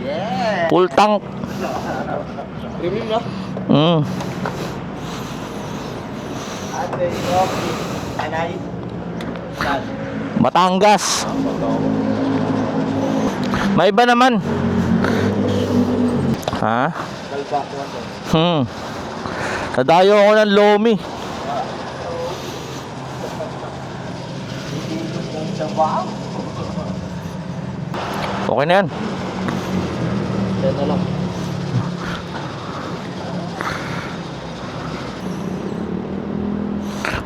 Yeah! Full tank. Premium, no? Ate, coffee. Anay. Saan? Batangas. May iba naman. Ha? Kalba ko. Nadayo ako ng Lomi. Wow! Okay na yan. Yan na lang.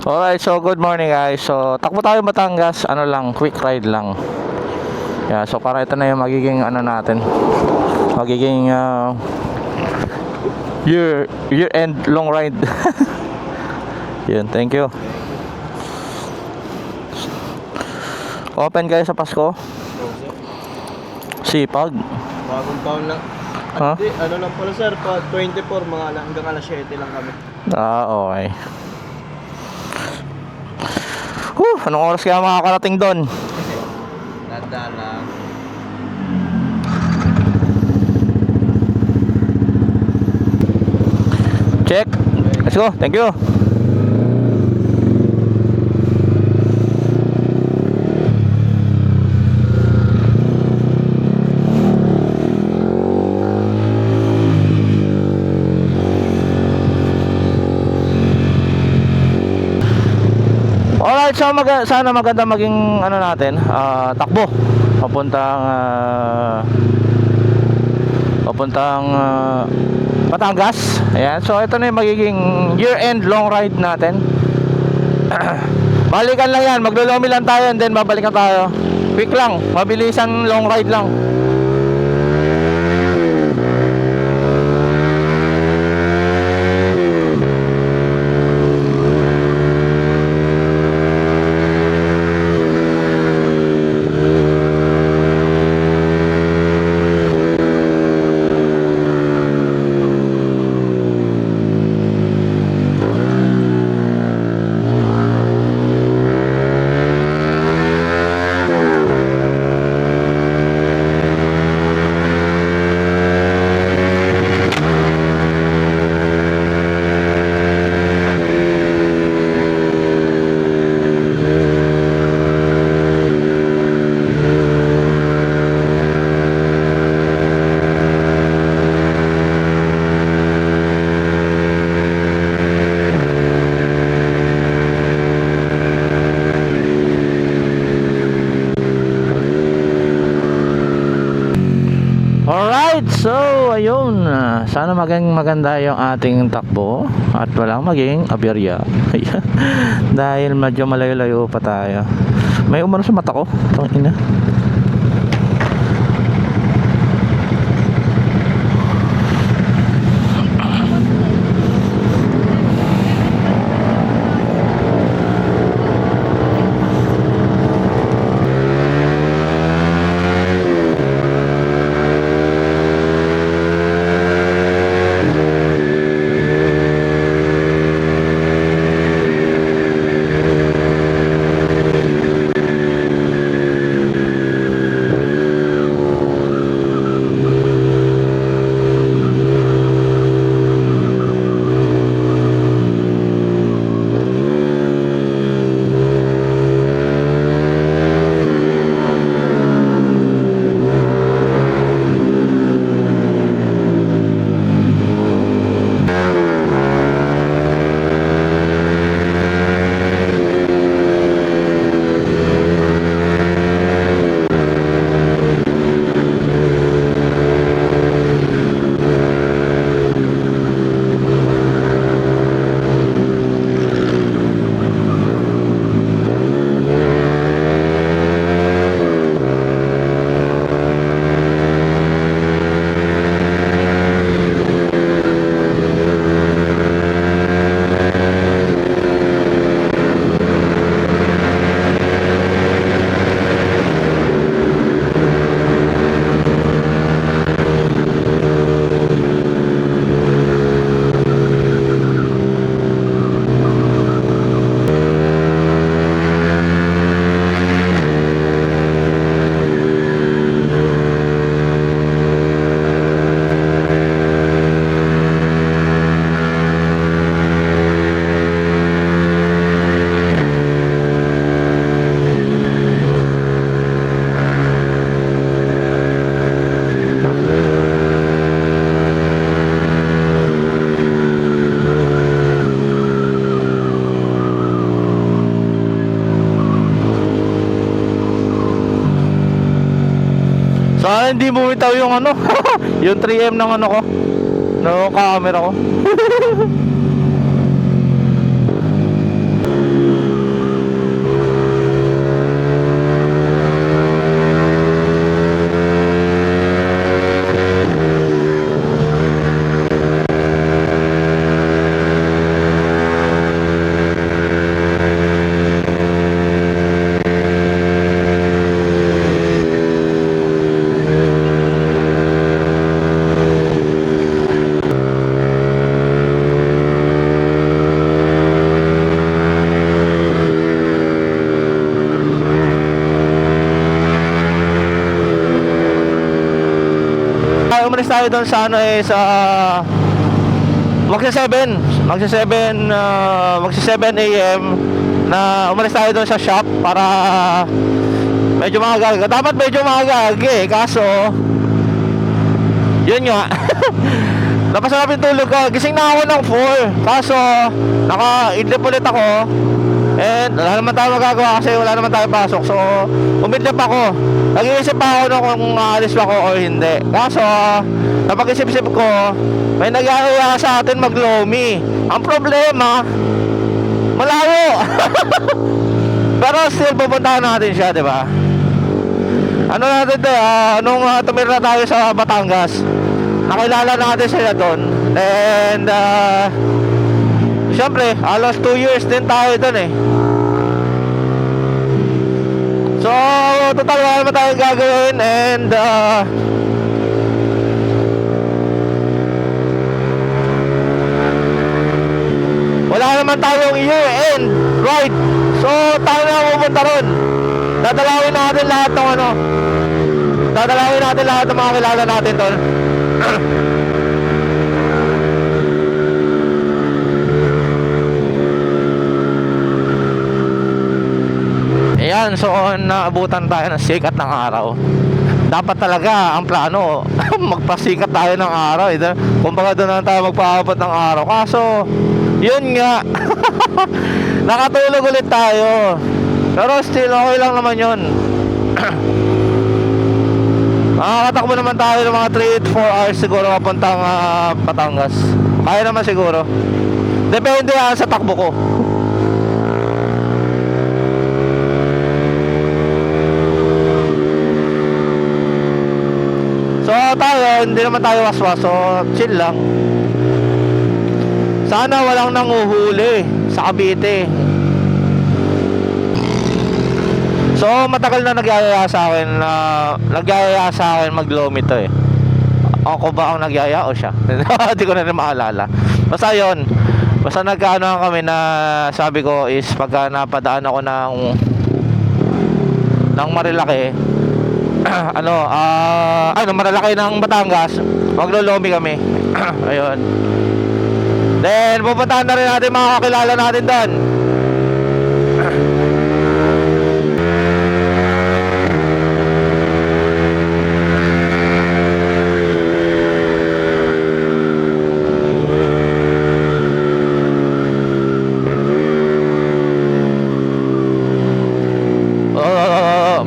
Alright, so good morning guys. So takbo tayo Batangas. Ano lang, quick ride lang. Yeah, so para ito na yung magiging ano natin. Magiging year end long ride. Yun, thank you. Open kayo sa Pasko? Sipag. Bagong taon lang. Ha? Hindi, ano lang pala sir, 24, mga hanggang alas 7 lang kami. Okay. Anong oras kaya makakarating doon? Nanda lang. Check. Let's go. Thank you. Alright, so sana maganda maging ano natin, takbo papuntang Batangas. Ayan, so ito na yung magiging year-end long ride natin. Balikan lang yan, maglo-lomi lang tayo and then babalikan tayo. Quick lang, mabilisan long ride lang. Alright, so ayun, sana maging maganda yung ating takbo at walang maging aberya. Dahil medyo malayo-layo pa tayo. May umano sa mata ko. Tangina. Sana hindi bumitaw yung ano, yung 3M ng ano ko, no camera ko. Umalis tayo doon sa ano sa magsa 7 AM na umalis tayo doon sa shop para medyo maaga. Dapat medyo maaga kaso yun nga. Napasarap yung tulog ko. Gising na ako ng 4 kaso naka-idlip ulit ako. And wala naman tayo magagawa kasi wala naman tayo pasok. So umidlip ako. Nag-iisip pa ako kung aalis ba ako o hindi. Kaso napag-isip-isip ko, may nag-aaya sa atin mag-Lomi. Ang problema, malayo. Pero still pupuntahan natin siya, di ba? Ano natin to, nung tumira tayo sa Batangas, nakilala natin sila doon. And syempre, alos 2 years din tayo doon eh. So, total wala naman tayong gagawin. And wala naman tayong year-end ride. So, tayo na pupunta ron. Dadalawin natin lahat ng ano, dadalawin natin lahat ng mga kilala natin doon. Ayan, so naabutan tayo ng sikat ng araw. Dapat talaga ang plano magpasikat tayo ng araw. Kumbaga doon na tayo magpaabot ng araw. Kaso yun nga. Nakatulog ulit tayo. Pero still okay lang naman yun. Makakatakbo naman tayo ng mga 3-4 hours siguro papuntang Batangas. Kaya naman siguro. Depende sa takbo ko. So tayo, hindi naman tayo waswas. So chill lang. Sana walang nanguhuli sa Cavite. So matagal na nagyayaya sa akin mag-Lomi to eh. Ako ba ang nagyaya o siya? Hindi ko na rin maalala. Basta yun. Basta nagkaano kami na sabi ko is pagka napadaan ako ng Marilaki, Marilaki ng Batangas, maglo-Lomi kami. Ayun. Then pupuntahan na rin natin mga kakilala natin doon.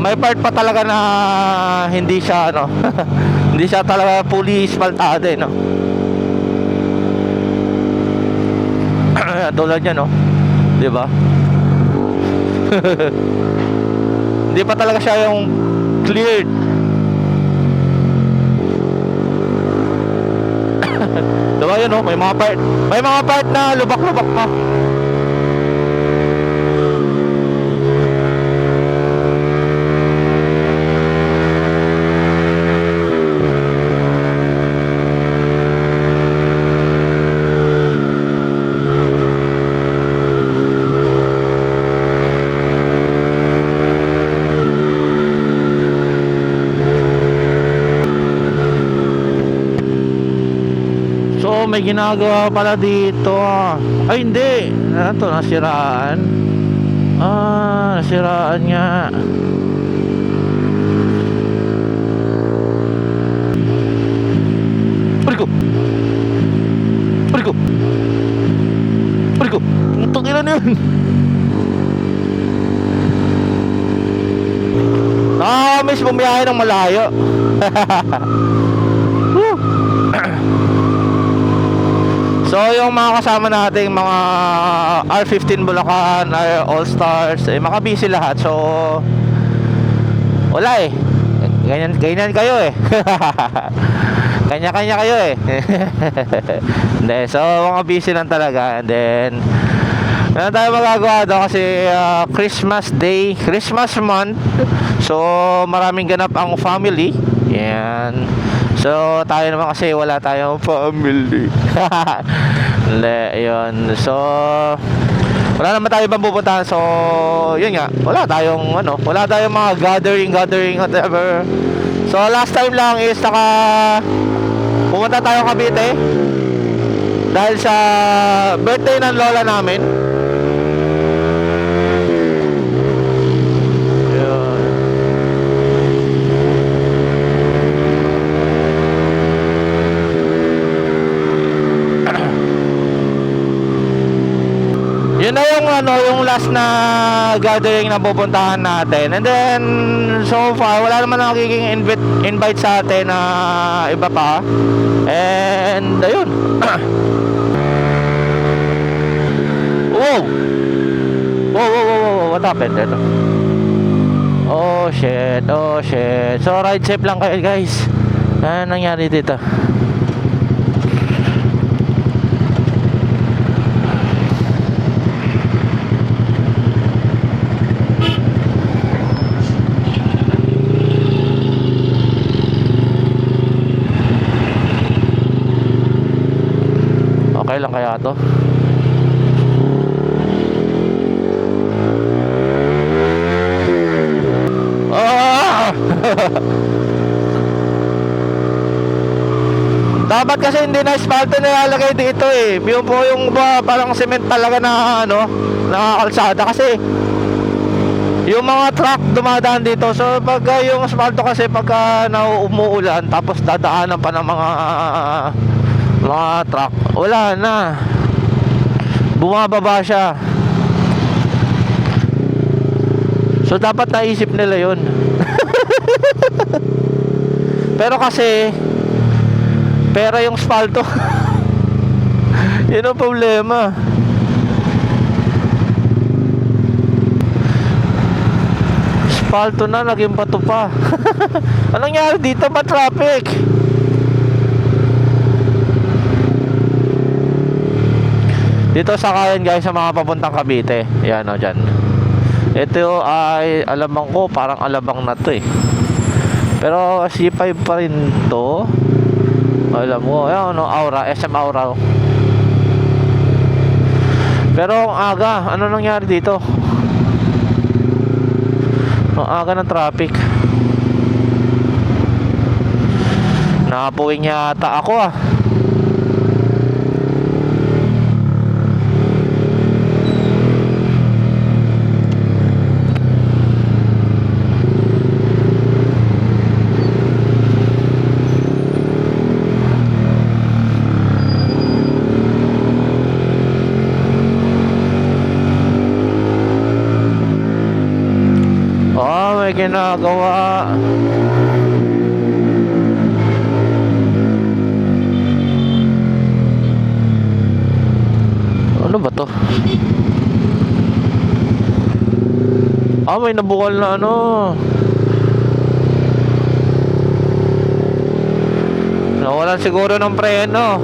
May part pa talaga na hindi siya hindi siya talaga fully asfaltado no. Tulad niya no, di ba? Hindi pa talaga siya yung cleared. Diba yun no, may mga part na lubak-lubak pa. May ginagawa pala dito. Ay hindi, ito nasiraan. Nasiraan nga. Parigo Utang ilan yun. Miss bumiyahe ng malayo. Woo! So yung mga kasama nating mga R15 Bulacan, All Stars, makabisi lahat. So wala eh. Ganyan kayo eh. Kanya-kanya kayo eh. Hindi, so mga busy lang talaga. And then ano tayo magagawa doon kasi Christmas Day, Christmas month. So maraming ganap ang family. Yan. So tayo naman kasi wala tayong family. Hindi, yun. So wala naman tayo ibang pupuntahan. So yun nga, wala tayong mga gathering whatever. So last time lang is pumunta tayo Cavite dahil sa birthday ng lola namin. Yun na yung last na gathering na pupuntahan natin. And then so far wala naman nakiking invite sa atin na iba pa. And ayun. Wow. What happened dito? Oh shit. So ride safe lang kayo guys. Ano nangyari dito? Okay lang kaya to? Dapat kasi hindi na asfalto nilalagay dito eh. Yung po yung parang cement talaga na na kalsada kasi yung mga truck dumadaan dito. So pag yung asfalto kasi pagka umuulan tapos dadaanan pa ng mga truck, wala na, bumababa siya. So dapat naisip nila yun. Pero kasi pera yung asfalto. Yun ang problema. Asfalto na, naging bato pa. Anong nangyari dito? Ba traffic? Dito sa Kayan guys, sa mga papuntang Cavite. Yan o, dyan. Ito ay alamang ko, parang alabang na to eh. Pero C5 pa rin to. Alam mo, yan Aura, SM Aura. Pero ang aga, ano nangyari dito? Ang aga ng traffic. Nakapuwing yata ako ah. May ginagawa. Ano ba to? May nabukal na nawalan siguro ng preno.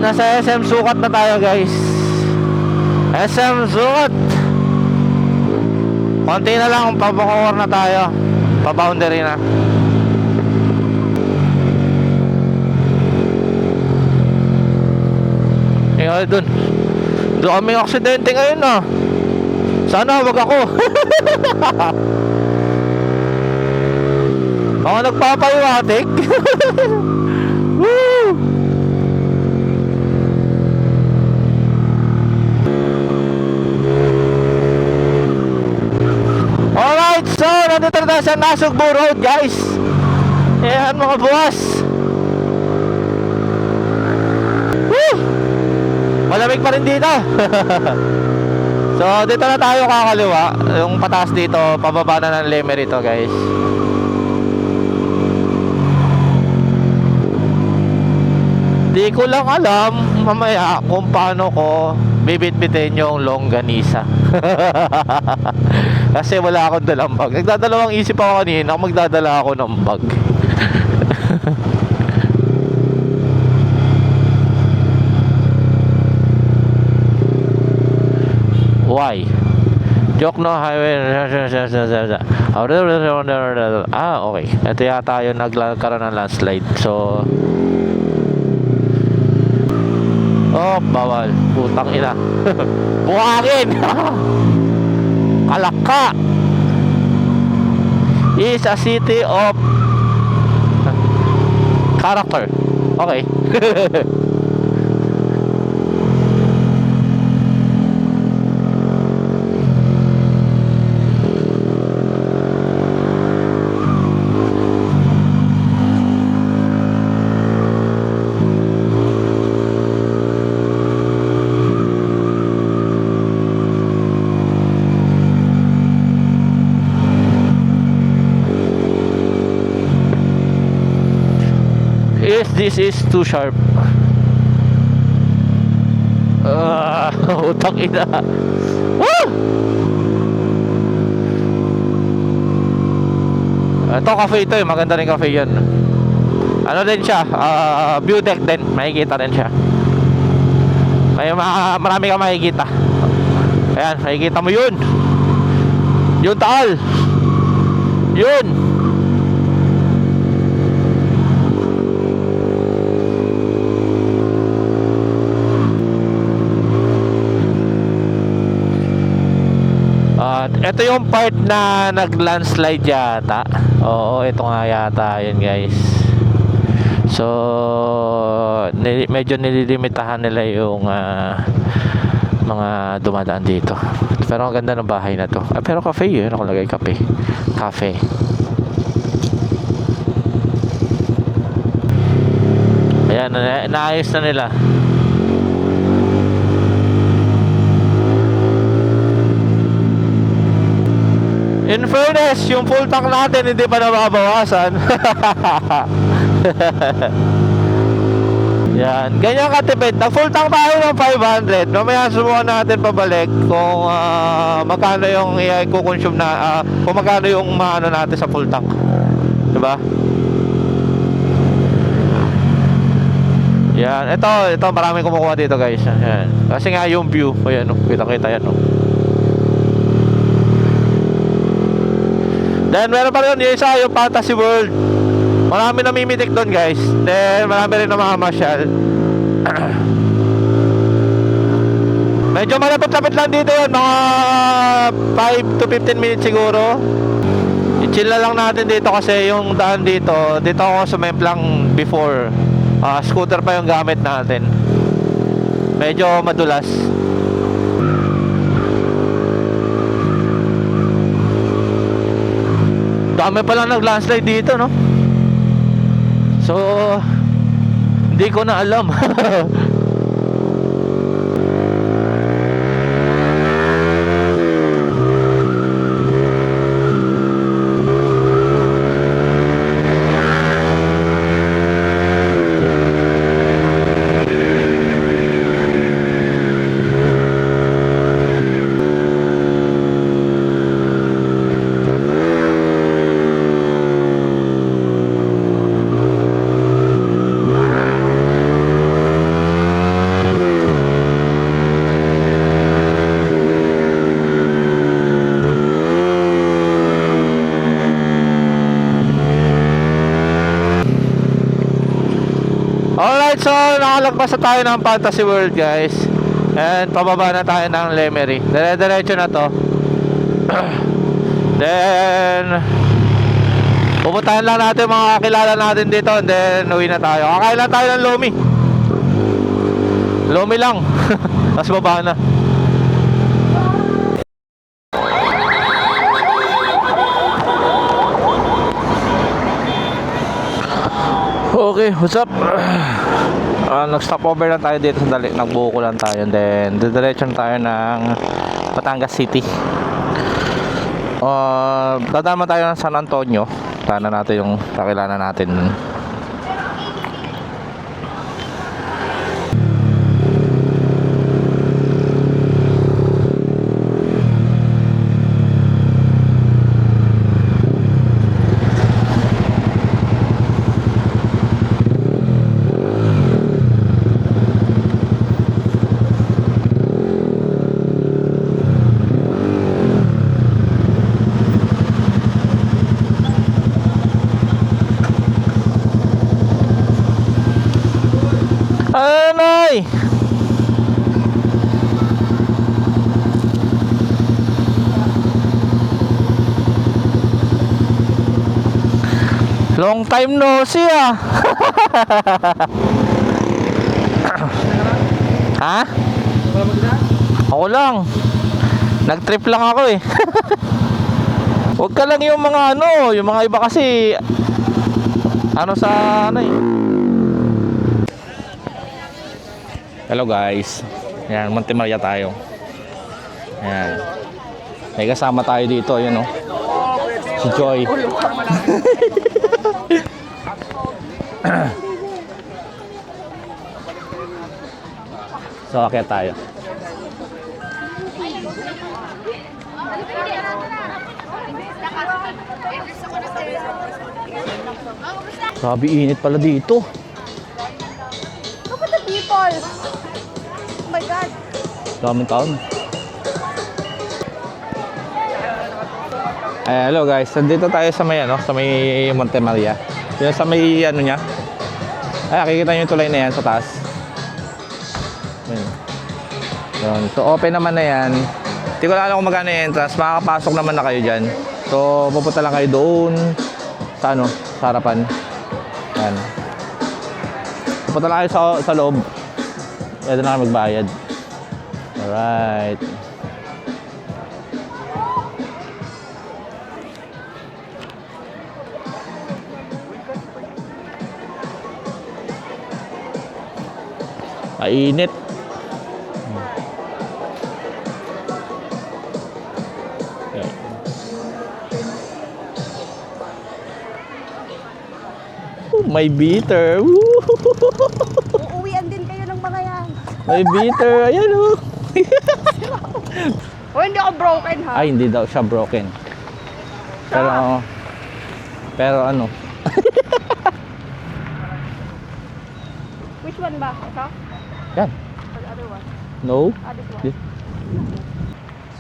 nasa SM Sukat na tayo guys. SM Sukat. Konti na lang, pabakawar na tayo. Pa-boundary na. Ay, doon kami aksidente ngayon ah. Sana wag ako. Mga nagpapayiwatik. Woo! Alright, so nandito na tayo sa Nasugbu Road guys. Ayan mga buwas. Woo! Malamig pa rin dito. So dito na tayo kakaliwa. Yung pataas dito, pababa na ng Lemery to guys. Di ko lang alam mamaya kung paano ko bibit-bitin yung longganisa. Kasi wala akong dalang bag. Nagdadalawang isip ako kanina kung magdadala ako ng bag. Why? Joke no highway. Ah, okay. Ito yata yung nagkaroon ng landslide. So oh, bawal. Putang ina. Buhangin. Kalaka is a city of character. Okay. This is too sharp. Utang ina. Woo! Ito cafe ito, maganda rin cafe yan. Ano din siya, view deck din, makikita rin siya. Marami kang makikita. Ayan, makikita mo yun. Yung taal. Yun. Ito yung part na nag-landslide yata. Oo, ito nga yata yun guys. So medyo nililimitahan nila yung mga dumadaan dito. Pero ang ganda ng bahay na to. Pero cafe yun, nakalagay cafe. Cafe. Ayan, naayos na nila. In fairness, yung full tank natin hindi pa nababawasan. Yan, ganyan katipid. Nag full tank tayo ng 500. Mamaya subukan natin pabalik kung magkano yung i-consume na kung magkano yung maano natin sa full tank. Diba? Yan, ito maraming kumukuha dito guys. Yan. Kasi nga yung view, ayan, kita-kita yan. Then meron pa rin yung isa, yung Fantasy World. Marami namimitik doon guys. Then marami rin namamasyal. Medyo malapit-lapit lang dito yun. Mga 5 to 15 minutes siguro. I-chill na lang natin dito kasi yung daan dito ako sumemplang before. Scooter pa yung gamit natin. Medyo madulas. Dami pa lang nag-landslide dito, no? So hindi ko na alam. so nakalagpas na tayo ng Fantasy World, guys. And pababa na tayo ng Lemery. Dire-diretso na to. Then pupuntahan lang natin mga kakilala natin dito. And then uwi na tayo. Kakain lang tayo ng Lomi. Lomi lang. Tapos baba na. Okay, what's up? Nag-stop over lang tayo dito sandali. Nagbuko lang tayo. And then diretso na tayo ng Batangas City. Dadama tayo ng San Antonio. Sana natin yung kakilala natin. Anay! Long time no see ah. Ha? Ako lang. Nag-trip lang ako eh. Huwag ka lang yung mga ano, yung mga iba kasi ano sa ano eh. Hello guys. Yan, Monte Maria tayo. Yan. May kasama tayo dito, yun oh. Si Joy. So, akyat tayo. Grabe init pala dito. Look at the people. Oh my God. Daming taon. Hello guys, nandito tayo sa may ano, sa may Monte Maria. Yung sa may ano niya. Kikita niyo yung tulay na yan sa taas. Yun. So open naman na yan. Hindi ko lang alam kung magkano yung entrance. Makakapasok naman na kayo dyan. So pupunta lang kayo doon sa ano, sa harapan. Yan. Pupunta lang kayo sa loob. Pwede na kayo magbayad. Alright. Mainit. May beater. Uuwian din kayo ng mga yan. May beater. Ayan oh. O hindi ako broken ha. Ay, hindi daw siya broken. Pero ano. Which one ba? Ito? Yan. Or the other one? No. This one.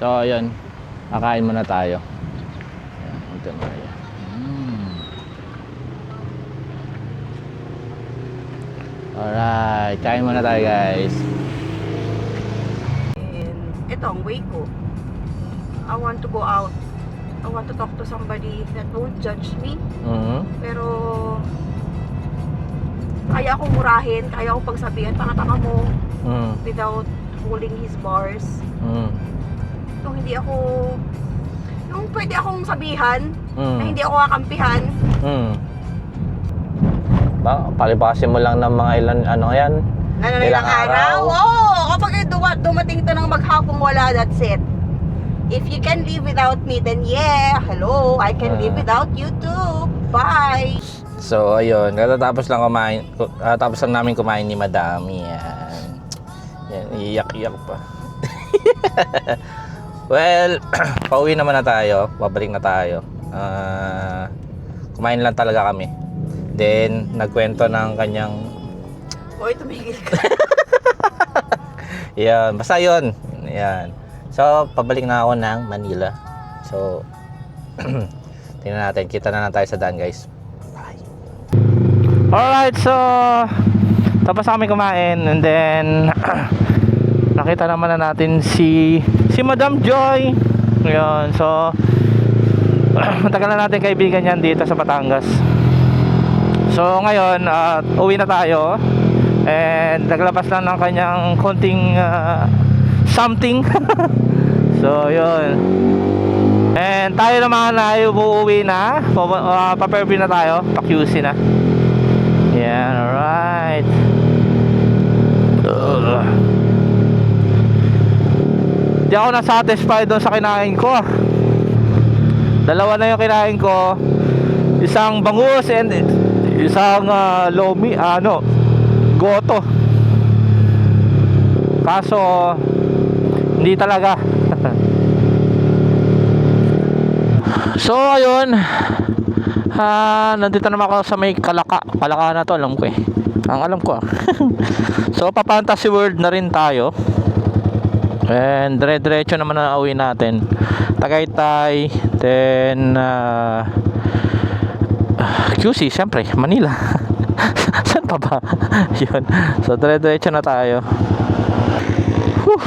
So, ayun. Kakain muna tayo. Ayan, ito na yan. Alright, kain muna tayo guys. And ito ang way ko. I want to go out. I want to talk to somebody that won't judge me. Pero kaya akong murahin, kaya akong pagsabihan, tanga-tanga mo without pulling his bars. Yung hindi ako, yung pwede akong sabihan na hindi ako kakampihan. Palipasin mo lang ng mga ilan, ano yan? Ilang araw? Oo, kapag dumating to ng maghapong wala, that's it. If you can live without me, then yeah, hello, I can live without you too. Bye! So, ayun, tapos lang namin kumain ni Madam. Yan. Yan, iyak-iyak pa. Well, pauwi naman na tayo. Babalik na tayo. Kumain lang talaga kami. Then, nagkwento ng kanyang... Hoy, tumigil ka. Yan, basta yun. Yan. So, pabalik na ako ng Manila. So, tingnan natin. Kita na lang tayo sa daan, guys. Bye. Alright, so tapos kami kumain, and then nakita naman na natin si Madam Joy. Ayun, so matagal na natin kaibigan yan dito sa Batangas. So ngayon, uwi na tayo. And naglabas lang ng kanyang konting something. So yun. And tayo naman ay uuwi na. Pa-Fairview na tayo, pa-QC na. Yan, alright. Di ako na-satisfied doon sa kinain ko. Dalawa na yung kinain ko. Isang bangus and isang lomi, goto. Kaso hindi talaga. So ayun, nandito naman ako sa may Kalaka na to, alam ko eh. Ang alam ko So pa-Fantasy World na rin tayo. And dire-diretso naman na uwi natin. Tagaytay, then QC, syempre, Manila. Saan pa ba? Yun. So dire-diretso na tayo. Whew.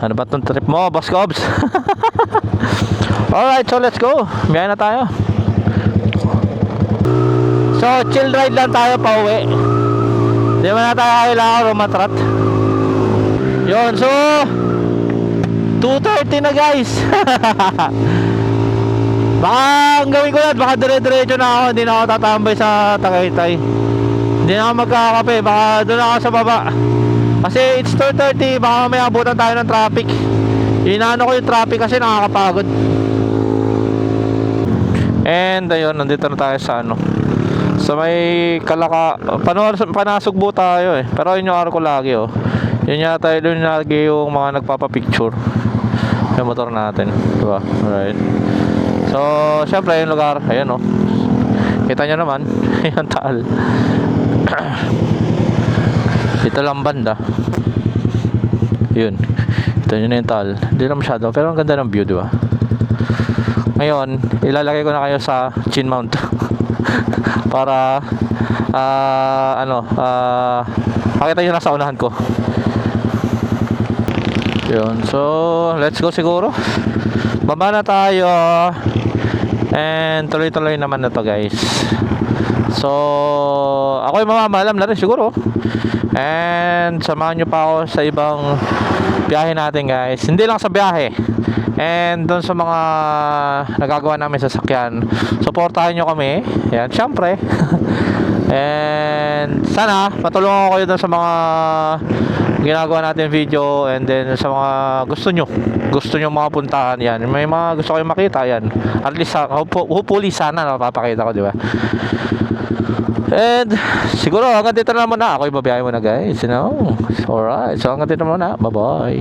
Ano ba itong trip mo, Boss Cobbs? Alright, so let's go. Biyahe na tayo. So chill ride lang tayo pa uwi. Di ba na tayo kailangan rumatrat? Yun, so 2:30 na guys. Baka ang gawin ko yan, baka dire-diretso na ako. Hindi na ako tatambay sa Tagaytay. Hindi na ako magkakape, baka doon ako sa baba. Kasi it's 2:30, baka may abutan tayo ng traffic. Inaano ko yung traffic kasi nakakapagod. And ayun, nandito na tayo sa sa may Kalaka. Panasugbo tayo eh. Pero yun yung araw ko lagi Yun yata doon lagi yung mga nagpapapicture. Yung motor natin, diba? Alright. So, syempre yung lugar, ayan kita nyo naman, yung Taal. Ito lang banda. Yun. Ito nyo na yung Taal. Hindi na masyado, pero ang ganda ng view, diba? Ngayon, ilalagay ko na kayo sa chin mount. Para makita nyo na sa unahan ko. Yun. So, let's go siguro. Baba na tayo. And tuloy-tuloy naman na to guys. So, ako'y mamamalam na rin siguro. And samahan nyo pa ako sa ibang biyahe natin guys. Hindi lang sa biyahe. And doon sa mga nagagawa namin sa sasakyan, supportahan nyo kami. Yan, syempre. And sana matulungan ko kayo doon sa mga ginagawa natin video, and then sa mga gusto nyo mga puntahan, yan, may mga gusto kayong makita, yan, at least hopefully sana napapakita ko, di ba? And siguro hanggang dito na muna, ako ibabiyahe muna guys, alright, so hanggang dito muna, bye bye.